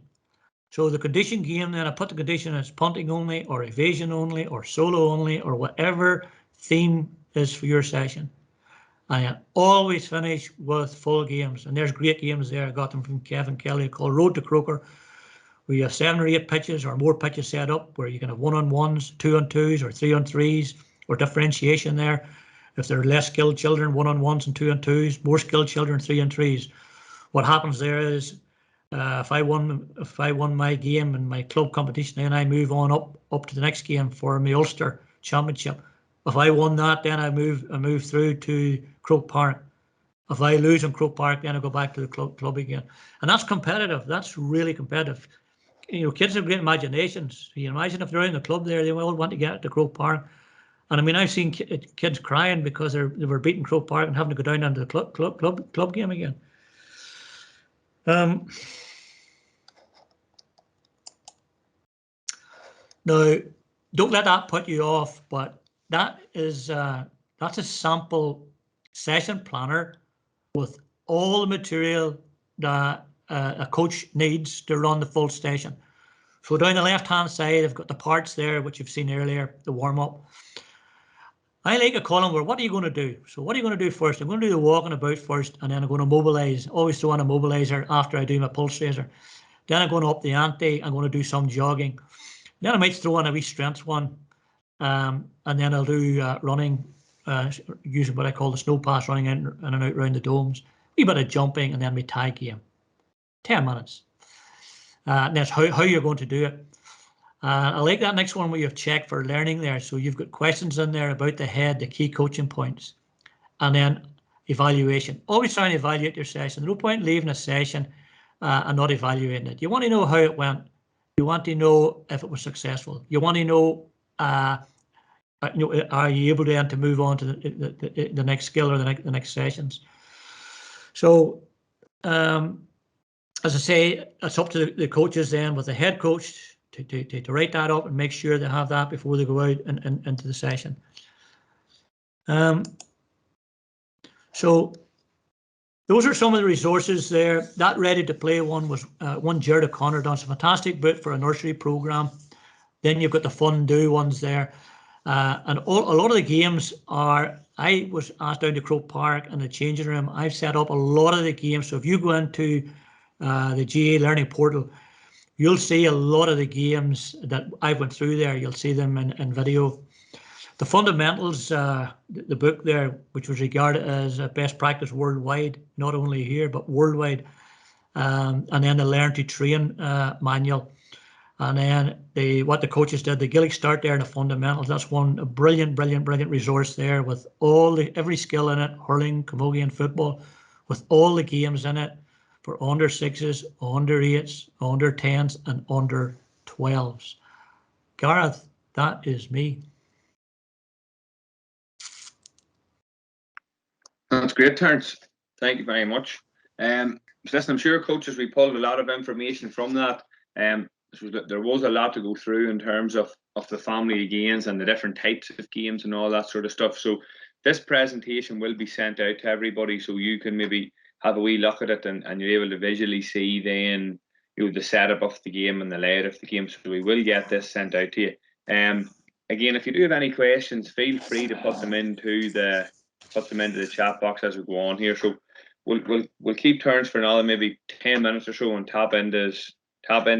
So the condition game, then I put the condition as punting only, or evasion only, or solo only, or whatever theme is for your session. I always finish with full games, and there's great games there. I got them from Kevin Kelly called Road to Croker, where you have 7 or 8 pitches or more pitches set up, where you can have 1-on-1s, 2-on-2s, or 3-on-3s, or differentiation there. If they're less skilled children, 1-on-1s and 2-on-2s, more skilled children, 3-on-3s. What happens there is, if I won my game in my club competition, then I move on up to the next game for my Ulster Championship. If I won that, then I move through to Croke Park. If I lose in Croke Park, then I go back to the club again. And that's competitive. That's really competitive. Kids have great imaginations. You imagine if they're in the club there, they all want to get to Croke Park. And I mean, I've seen kids crying because they were beating Croke Park and having to go down into the club game again. Now, don't let that put you off, but that's a sample session planner with all the material that a coach needs to run the full session. So down the left-hand side, I've got the parts there, which you've seen earlier, the warm-up. I like a column where, what are you going to do? So what are you going to do first? I'm going to do the walking about first, and then I'm going to mobilise. Always throw on a mobiliser after I do my pulse raiser. Then I'm going to up the ante. I'm going to do some jogging. Then I might throw on a wee strength one, and then I'll do running, using what I call the snow pass, running in and out around the domes. A wee bit of jumping, and then my tag game. 10 minutes. And that's how you're going to do it. I like that next one where you've checked for learning there. So you've got questions in there about the head, the key coaching points, and then evaluation. Always try and evaluate your session. No point leaving a session and not evaluating it. You want to know how it went. You want to know if it was successful. You want to know, are you able to move on to the next skill or the next sessions? So, as I say, it's up to the coaches then, with the head coach, to write that up and make sure they have that before they go out and into the session. So those are some of the resources there. That Ready to Play one was one Jared O'Connor done. It's a fantastic book for a nursery program. Then you've got the fun do ones there. And a lot of the games are, I was asked down to Croke Park in the changing room. I've set up a lot of the games. So if you go into the GA Learning Portal, you'll see a lot of the games that I went through there. You'll see them in video. The Fundamentals, the book there, which was regarded as a best practice worldwide, not only here, but worldwide. And then the Learn to Train manual. And then what the coaches did, the Gaelic Start there in the Fundamentals. That's one brilliant resource there with every skill in it, hurling, camogie and football, with all the games in it for under 6s, under 8s, under 10s and under 12s. Gareth, that is me. That's great, Terence. Thank you very much. Listen, I'm sure coaches, we pulled a lot of information from that. There was a lot to go through in terms of the family of games and the different types of games and all that sort of stuff. So this presentation will be sent out to everybody, so you can maybe have a wee look at it and you're able to visually see then, the setup of the game and the layout of the game. So we will get this sent out to you. Again, if you do have any questions, feel free to put them into the chat box as we go on here. So we'll keep Terence for another maybe 10 minutes or so and tap into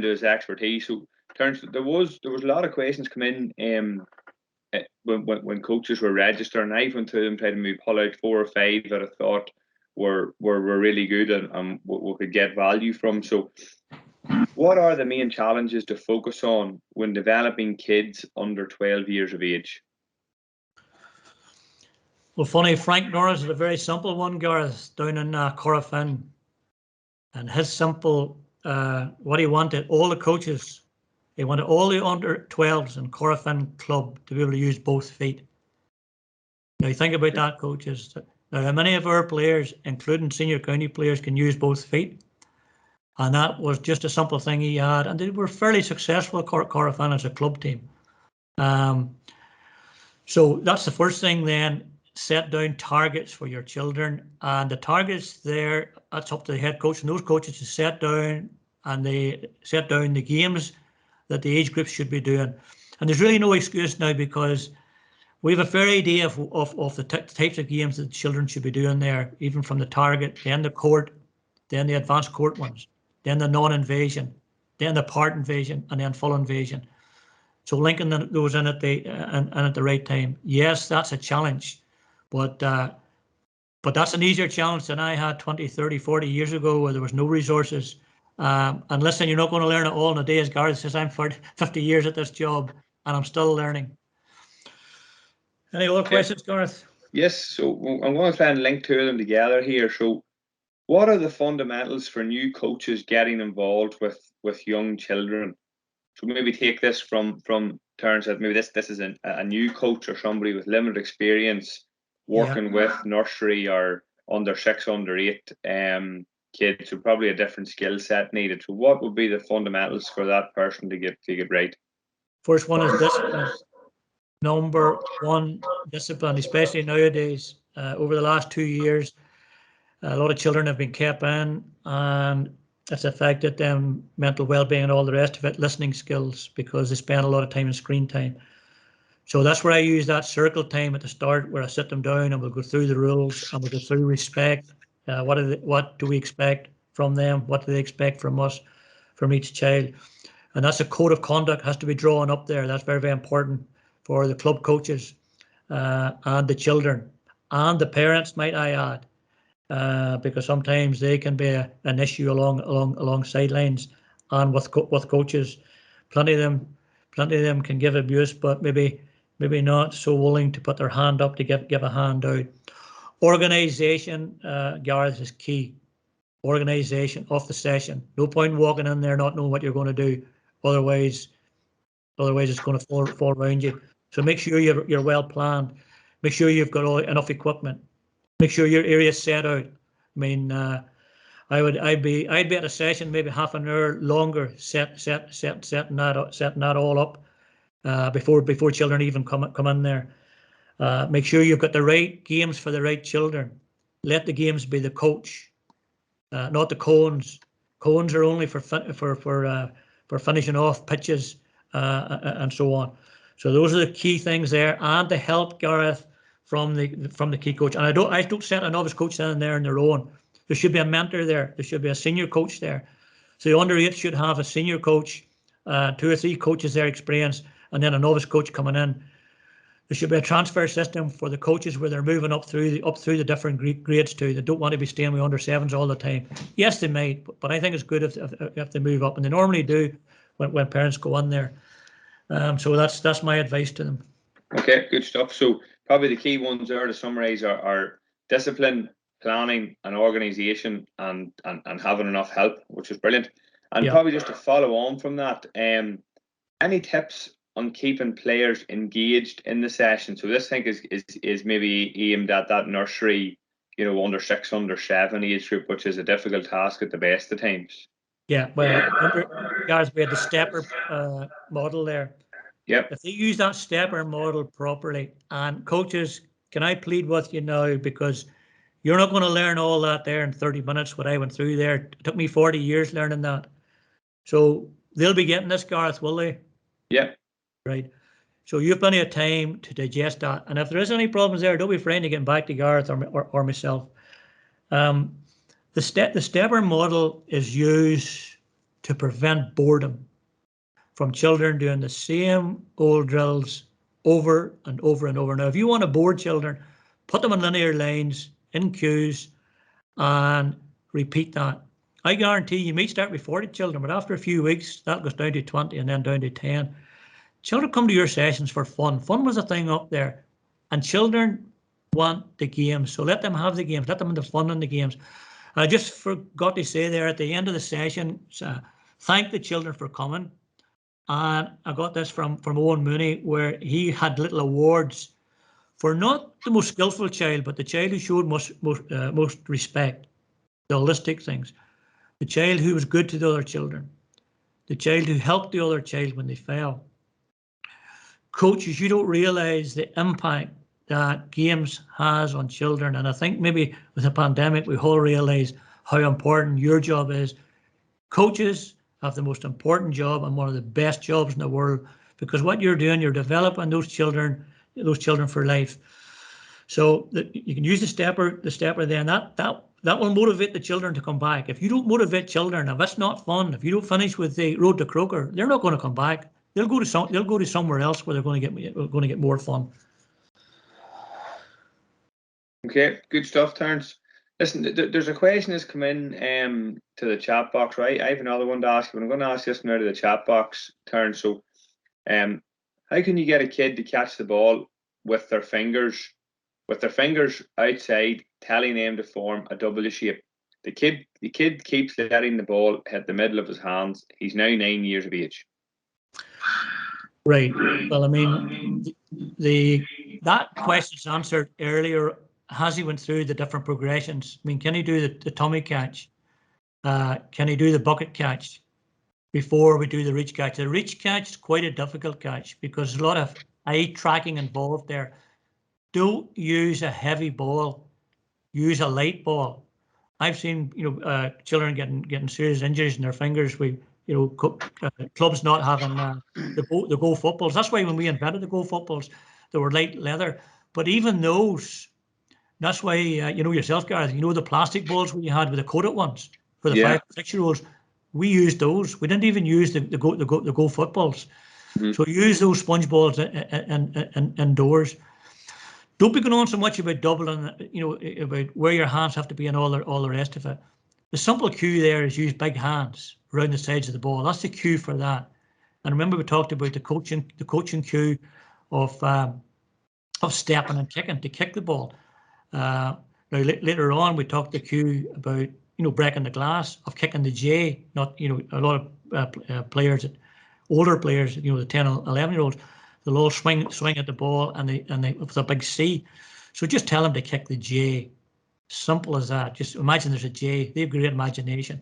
his expertise. So Terence, there was a lot of questions come in when coaches were registering. I went through them, tried to maybe pull out 4 or 5 that I thought were really good and we could get value from. So what are the main challenges to focus on when developing kids under 12 years of age? Well, funny, Frank Norris is a very simple one, Gareth, down in Corofin. And his simple, what he wanted, all the coaches, he wanted all the under 12s in Corofin club to be able to use both feet. Now, you think about that, coaches. Now, how many of our players, including senior county players, can use both feet? And that was just a simple thing he had. And they were fairly successful at Corofin as a club team. So that's the first thing then. Set down targets for your children, and the targets there, that's up to the head coach and those coaches to set down, and they set down the games that the age groups should be doing. And there's really no excuse now, because we have a fair idea of the types of games that children should be doing there, even from the target, then the court, then the advanced court ones, then the non-invasion, then the part invasion, and then full invasion. So linking those in at the right time. Yes, that's a challenge. But that's an easier challenge than I had 20, 30, 40 years ago, where there was no resources. And listen, you're not going to learn it all in a day, as Garreth says. I'm 50 years at this job and I'm still learning. Any other questions, Garreth? Yes, so I'm going to try and link 2 of them together here. So what are the fundamentals for new coaches getting involved with young children? So maybe take this from Terence, that maybe this is a new coach or somebody with limited experience working with nursery or under 6, under 8 kids, so probably a different skill set needed. So what would be the fundamentals for that person to get right? First one is discipline. Number 1, discipline, especially nowadays. Over the last 2 years, a lot of children have been kept in, and it's affected them mental well-being and all the rest of it, listening skills, because they spend a lot of time in screen time. So that's where I use that circle time at the start, where I sit them down and we'll go through the rules and we'll go through respect. What do we expect from them? What do they expect from us, from each child? And that's a code of conduct has to be drawn up there. That's very, very important for the club coaches and the children and the parents, might I add, because sometimes they can be an issue along sidelines and with coaches. Plenty of them can give abuse, but maybe not so willing to put their hand up to give a hand out. Organisation, Gareth, is key. Organisation of the session. No point walking in there not knowing what you're going to do. Otherwise it's going to fall around you. So make sure you're well planned. Make sure you've got enough equipment. Make sure your area's set out. I mean, I'd be at a session maybe half an hour longer, setting that all up before children even come in there. Make sure you've got the right games for the right children. Let the games be the coach, not the cones. Cones are only for finishing off pitches and so on. So those are the key things there, and to help Gareth from the key coach. And I don't set a novice coach in there on their own. There should be a mentor there. There should be a senior coach there. So the under 8 should have a senior coach, 2 or 3 coaches there experience, and then a novice coach coming in. There should be a transfer system for the coaches where they're moving up through the different grades too. They don't want to be staying with under 7s all the time. Yes, they might, but I think it's good if they move up, and they normally do when parents go in there. So that's my advice to them. Okay, good stuff. So probably the key ones there to summarise are discipline, planning, and organisation, and having enough help, which is brilliant. And probably just to follow on from that, any tips on keeping players engaged in the session? So this thing is maybe aimed at that nursery, under 6, under 7 age group, which is a difficult task at the best of times. Yeah, well, guys, we had the stepper model there. Yep. If they use that stepper model properly, and coaches, can I plead with you now, because you're not going to learn all that there in 30 minutes, what I went through there. It took me 40 years learning that. So they'll be getting this, Gareth, will they? Yep. Right. So you've plenty of time to digest that. And if there is any problems there, don't be afraid to get back to Gareth or myself. The stepper model is used to prevent boredom from children doing the same old drills over and over and over. Now, if you want to board children, put them in linear lines, in queues, and repeat that. I guarantee you may start with 40 children, but after a few weeks, that goes down to 20 and then down to 10. Children come to your sessions for fun. Fun was a thing up there. And children want the games. So let them have the games. Let them have the fun in the games. I just forgot to say there at the end of the session, thank the children for coming. And I got this from Owen Mooney, where he had little awards for not the most skillful child, but the child who showed most respect, the holistic things. The child who was good to the other children. The child who helped the other child when they fell. Coaches, you don't realise the impact that games has on children. And I think maybe with the pandemic, we all realise how important your job is. Coaches have the most important job and one of the best jobs in the world, because what you're doing, you're developing those children for life. So you can use the stepper there, and that will motivate the children to come back. If you don't motivate children, if it's not fun, if you don't finish with the road to Croker, they're not going to come back. They'll go to somewhere else where they're going to get more fun. Okay, good stuff, Terence. Listen, there's a question that's come in to the chat box, right? I have another one to ask you, but I'm going to ask this now to the chat box, Terence. So, how can you get a kid to catch the ball with their fingers outside, telling them to form a W shape? The kid keeps letting the ball hit the middle of his hands. He's now 9 years of age. Right. Well, I mean, that question's answered earlier. Has he went through the different progressions? I mean, can he do the tummy catch? Can he do the bucket catch before we do the reach catch? The reach catch is quite a difficult catch because there's a lot of eye tracking involved there. Don't use a heavy ball. Use a light ball. I've seen children getting serious injuries in their fingers with clubs not having the go footballs. That's why when we invented the go footballs, they were light leather. But even those, that's why yourself, Gareth, the plastic balls we had with the coated ones for the 5 and 6-year-olds. We used those. We didn't even use the go footballs. Mm-hmm. So use those sponge balls indoors. Don't be going on so much about doubling, about where your hands have to be and all the rest of it. The simple cue there is use big hands around the sides of the ball. That's the cue for that. And remember, we talked about the coaching cue of stepping and kicking to kick the ball. Now later on, we talked the cue about breaking the glass, of kicking the J. Not a lot of players, older players, the 10 or 11-year-olds, they'll all swing at the ball and they with a big C. So just tell them to kick the J. Simple as that. Just imagine there's a J. They have great imagination.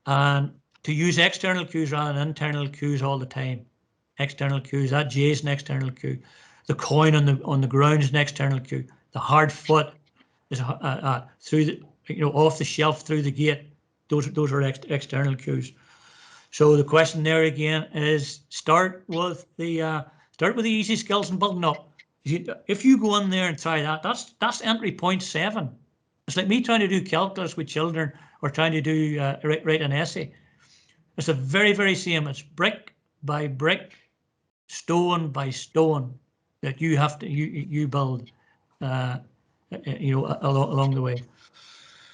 And to use external cues rather than internal cues all the time. External cues. That J is an external cue. The coin on the ground is an external cue. The hard foot is through the off the shelf through the gate. Those are external cues. So the question there again is start with the easy skills and building up. If you go in there and try that, that's entry point 7. It's like me trying to do calculus with children or trying to do write an essay. It's the very, very same. It's brick by brick, stone by stone that you have to you build along the way.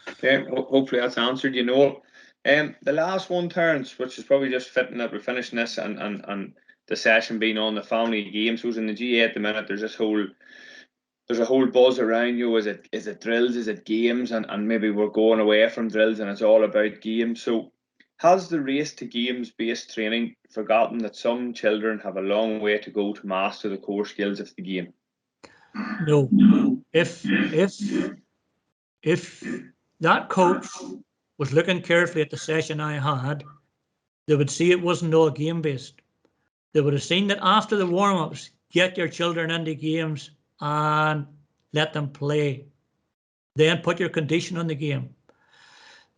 Okay, hopefully that's answered. The last one, Terence, which is probably just fitting that we're finishing this and the session being on the family games. So in the GA at the minute, there's a whole buzz around is it drills, is it games, and maybe we're going away from drills and it's all about games. So has the race to games based training forgotten that some children have a long way to go to master the core skills of the game? No. If that coach was looking carefully at the session I had, they would see it wasn't all game based. They would have seen that after the warm-ups, get your children into games and let them play. Then put your condition on the game.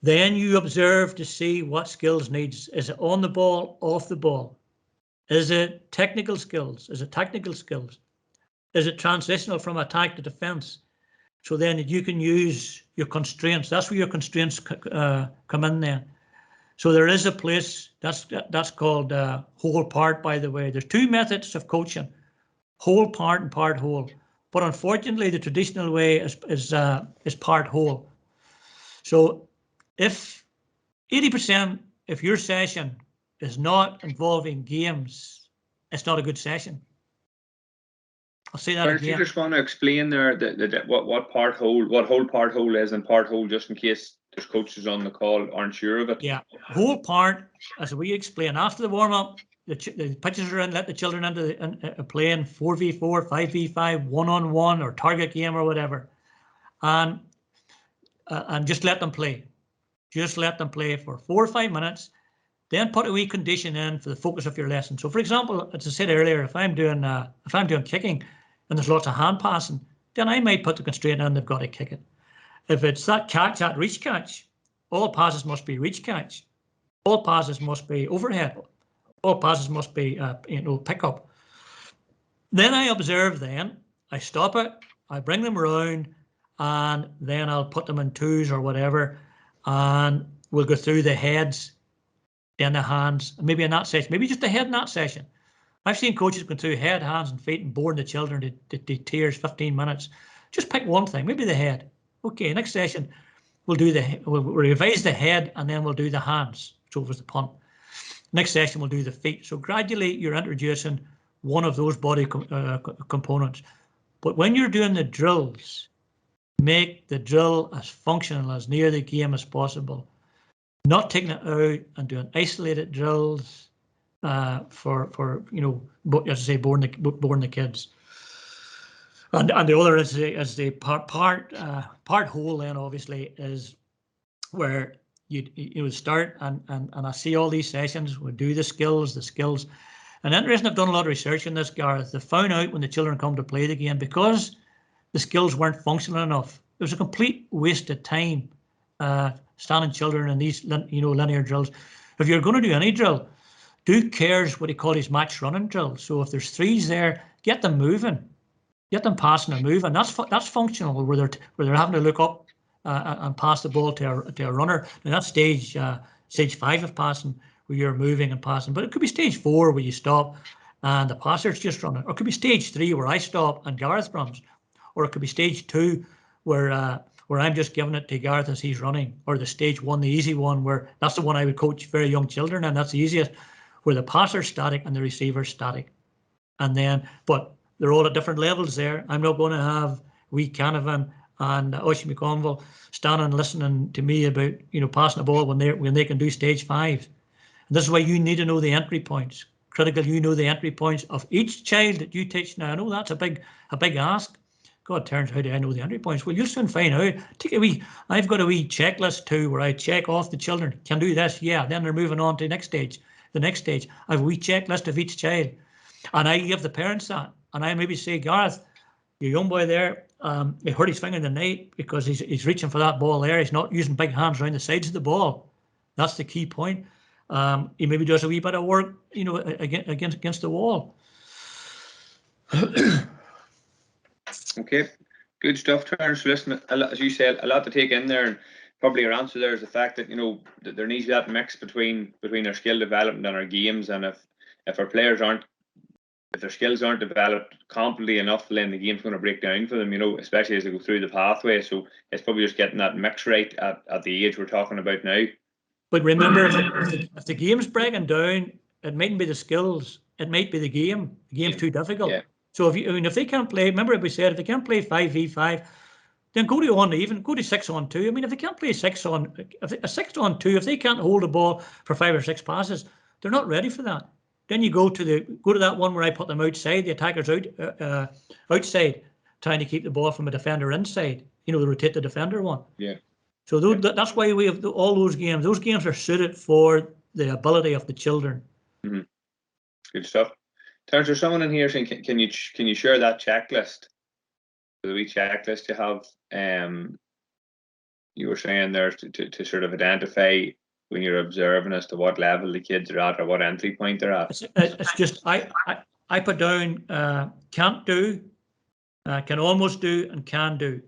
Then you observe to see what skills needs. Is it on the ball, off the ball? Is it technical skills? Is it tactical skills? Is it transitional from attack to defense? So then you can use your constraints. That's where your constraints come in there. So there is a place that's called whole part, by the way. There's 2 methods of coaching, whole part and part whole. But unfortunately, the traditional way is part whole. So if 80% of your session is not involving games, it's not a good session. I'll say that again. You just want to explain there what whole part whole is and part whole, just in case there's coaches on the call aren't sure of it. Yeah, whole part, as we explain, after the warm up, the pitches are in, let the children into playing 4v4, 5v5, 1-on-1 or target game or whatever, and just let them play. Just let them play for 4 or 5 minutes. Then put a wee condition in for the focus of your lesson. So, for example, as I said earlier, if I'm doing kicking and there's lots of hand passing, then I might put the constraint in they've got to kick it. If it's that catch, that reach catch, all passes must be reach catch. All passes must be overhead. All passes must be pick up. Then I observe. Then I stop it. I bring them around, and then I'll put them in 2s or whatever, and we'll go through the heads. Then the hands, maybe in that session, maybe just the head in that session. I've seen coaches go through head, hands, and feet and boring the children to tears, 15 minutes. Just pick one thing, maybe the head. Okay, next session, we'll revise the head and then we'll do the hands. So it was the punt. Next session, we'll do the feet. So gradually you're introducing one of those body components. But when you're doing the drills, make the drill as functional, as near the game as possible. Not taking it out and doing isolated drills for as I say, boring the kids. And the other is the part whole. Then obviously is where you start and I see all these sessions. We do the skills, and interesting. I've done a lot of research on this, Gareth. They found out when the children come to play the game, because the skills weren't functional enough. It was a complete waste of time. Standing children in these linear drills If you're going to do any drill, do cares what he calls his match running drill. So if there's threes there, get them moving, get them passing and moving. That's functional where they're having to look up and pass the ball to a runner. And that's stage 5 of passing where you're moving and passing. But it could be stage 4 where you stop and the passer's just running, or it could be stage 3 where I stop and Garreth runs, or it could be stage 2 where I'm just giving it to Garreth as he's running, or the stage 1, the easy one, where that's the one I would coach very young children, and that's the easiest, where the passer's static and the receiver's static. And then, but they're all at different levels there. I'm not going to have wee Canavan and Oisin McConville standing and listening to me about, passing the ball when they can do stage 5. And this is why you need to know the entry points. Critical, you know the entry points of each child that you teach. Now I know that's a big ask. God, Terence, how do I know the entry points? Well, you'll soon find out. I've got a wee checklist too where I check off the children. Can do this, yeah. Then they're moving on to the next stage. I have a wee checklist of each child. And I give the parents that. And I maybe say, Garreth, your young boy there, he hurt his finger in the night because he's reaching for that ball there. He's not using big hands around the sides of the ball. That's the key point. He maybe does a wee bit of work, against the wall. Okay, good stuff, Terence. Listen, as you said, a lot to take in there, and probably your answer there is the fact that that there needs to be that mix between our skill development and our games, and if our players if their skills aren't developed completely enough, then the game's going to break down for them, especially as they go through the pathway. So it's probably just getting that mix right at the age we're talking about now. But remember, if the game's breaking down, it mightn't be the skills, it might be the game. The game's too difficult. Yeah. So if they can't play, remember we said if they can't play 5v5, then go to 1-even, go to 6-on-2. I mean, if they can't play 6-on-2, if they can't hold the ball for 5 or 6 passes, they're not ready for that. Then you go to that one where I put them outside, the attackers outside, trying to keep the ball from a defender inside. They rotate the defender one. Yeah. So that's why we have all those games. Those games are suited for the ability of the children. Mm-hmm. Good stuff. Terence, there's someone in here saying, can you share that checklist? The wee checklist you have. You were saying there to sort of identify when you're observing as to what level the kids are at or what entry point they're at. It's just I put down can't do, can almost do, and can do,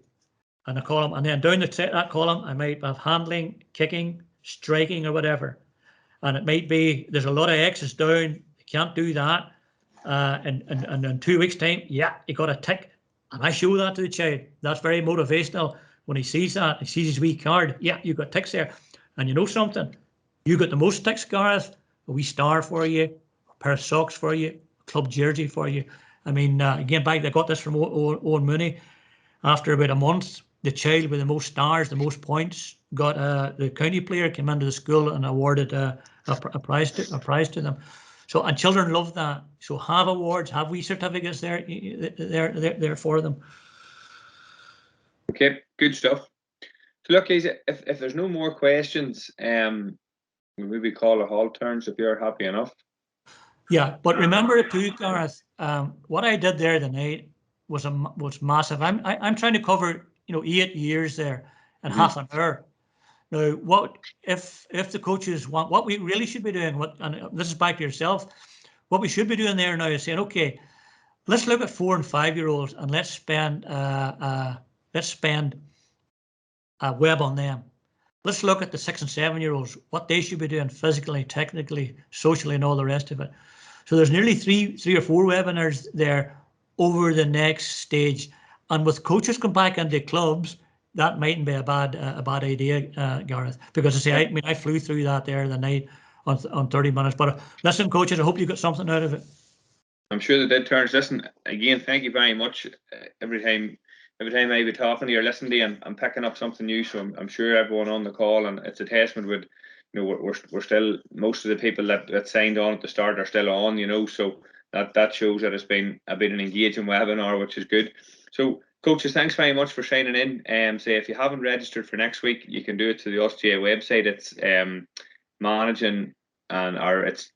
and a column, and then down that column I might have handling, kicking, striking, or whatever, and it might be there's a lot of X's down. You can't do that, and in 2 weeks' time, yeah, you got a tick, and I show that to the child. That's very motivational. When he sees that, he sees his wee card. Yeah, you got ticks there. And you know something? You got the most ticks, Garreth. A wee star for you, a pair of socks for you, a club jersey for you. I mean, again, back, I got this from Owen Mooney. After about a month, the child with the most stars, the most points, got the county player came into the school and awarded a prize to them. So, and children love that. So have awards, have wee certificates there for them. Okay, good stuff. So look, guys, if there's no more questions, we'll maybe call a halt, Terence, if you're happy enough. Yeah, but remember too, Garreth, what I did there tonight was massive. I'm trying to cover 8 years there in half an hour. Now, what if the coaches want, what we really should be doing, and this is back to yourself, what we should be doing there now is saying, okay, let's look at 4 and 5-year-olds and let's spend a web on them. Let's look at the 6 and 7-year-olds, what they should be doing physically, technically, socially, and all the rest of it. So there's nearly three or four webinars there over the next stage. And with coaches come back into clubs, that mightn't be a bad idea, Garreth, because I flew through that there the night on 30 minutes. But listen, coaches, I hope you got something out of it. I'm sure they did, Terence. Listen, again, thank you very much. Every time I be talking to you or listening to you, I'm picking up something new. So I'm sure everyone on the call, and it's a testament with, we're still, most of the people that signed on at the start are still on, so that shows that it's been a bit an engaging webinar, which is good. So coaches, thanks very much for signing in. Say if you haven't registered for next week, you can do it to the ulster.gaa website. It's managing it's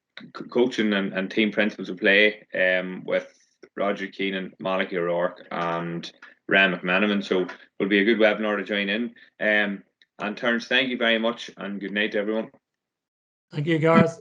coaching and team principles of play with Roger Keenan, Malachy O'Rourke, and Ram McManaman. So it'll be a good webinar to join in. And Terence, thank you very much, and good night to everyone. Thank you, Gareth.